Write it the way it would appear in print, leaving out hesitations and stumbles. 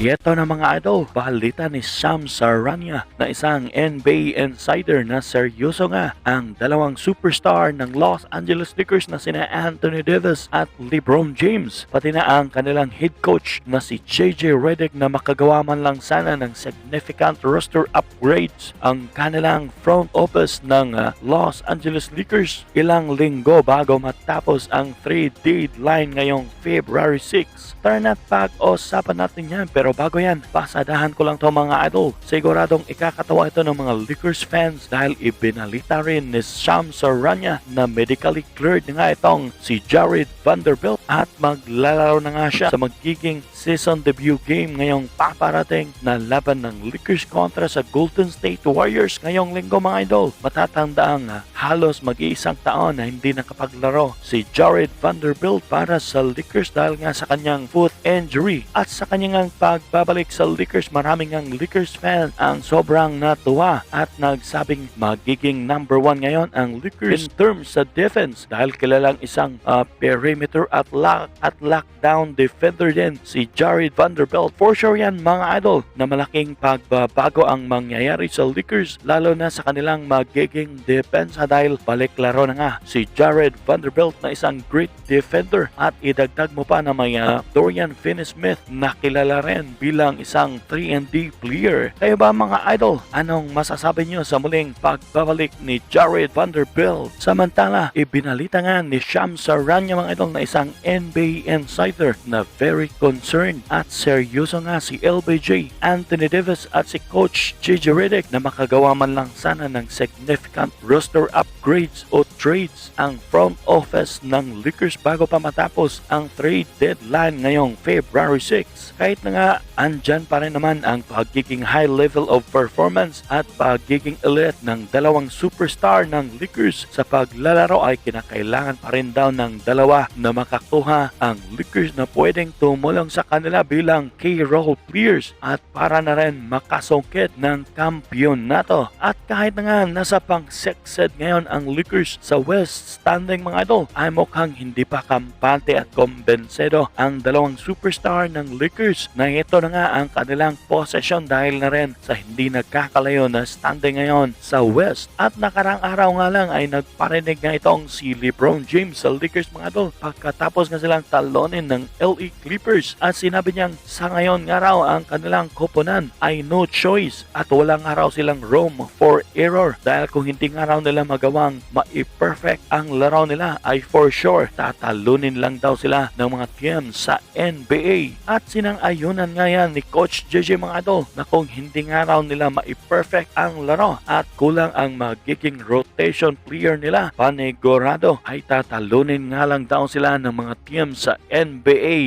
Ito na mga idol, balita ni Sam Sarania na isang NBA insider na seryoso nga ang dalawang superstar ng Los Angeles Lakers na sina Anthony Davis at LeBron James, pati na ang kanilang head coach na si JJ Redick na makagawa man lang sana ng significant roster upgrades ang kanilang front office ng Los Angeles Lakers ilang linggo bago matapos ang trade deadline ngayong February 6. Tara na't pag-usapan natin yan, pero bago yan, pasadahan ko lang to mga idol. Siguradong ikakatawa ito ng mga Lakers fans dahil ibinalita rin ni Sam Sarania na medically cleared na nga itong si Jared Vanderbilt at maglalaro na nga siya sa magiging season debut game ngayong paparating na laban ng Lakers kontra sa Golden State Warriors ngayong linggo mga idol. Matatandaang halos mag-iisang taon na hindi nakapaglaro si Jared Vanderbilt para sa Lakers dahil nga sa kanyang foot injury at sa kanyang pagbabalik sa Lakers. Maraming ang Lakers fan ang sobrang natuwa at nagsabing magiging number 1 ngayon ang Lakers in terms sa defense dahil kilalang isang perimeter at lockdown defender din si Jared Vanderbilt. For sure yan mga idol na malaking pagbabago ang mangyayari sa Lakers lalo na sa kanilang magiging depensa dahil balik laro na nga si Jared Vanderbilt na isang great defender at idagdag mo pa na may Dorian Finney-Smith na kilala rin bilang isang 3-and-D player. Kayo ba mga idol? Anong masasabi nyo sa muling pagbabalik ni Jared Vanderbilt? Samantala, ibinalita nga ni Sam Sarania mga idol na isang NBA insider na very concerned at seryoso nga si LBJ, Anthony Davis at si Coach JJ Redick na makagawa man lang sana ng significant roster upgrades o trades ang front office ng Lakers bago pa matapos ang trade deadline ngayong February 6. Kahit na nga andyan pa rin naman ang pagiging high level of performance at pagiging elite ng dalawang superstar ng Lakers sa paglalaro ay kinakailangan pa rin daw ng dalawa na makakuha ang Lakers na pwedeng tumulong sa kanila bilang key role players at para na rin makasungkit ng kampyonato. At kahit na nga nasa pang 6th ngayon ang Lakers sa West standing mga idol ay mukhang hindi pa kampante at kumbensedo ang dalawang superstar ng Lakers na ito na nga ang kanilang possession dahil na rin sa hindi nagkakalayo na standing ngayon sa West. At nakarang araw nga lang ay nagparinig nga itong si LeBron James sa Lakers mga idol pagkatapos nga silang talonin ng LA Clippers at sinabi niyang sa ngayon nga raw ang kanilang koponan ay no choice at walang nga raw silang room for error dahil kung hindi nga raw nila magawang ma-perfect ang laro nila ay for sure tatalunin lang daw sila ng mga team sa NBA. At sinang-ayunan nga yan ni Coach JJ mga idol na kung hindi nga raw nila ma-perfect ang laro at kulang ang magiging rotation player nila, panigurado ay tatalunin nga lang daw sila ng mga team sa NBA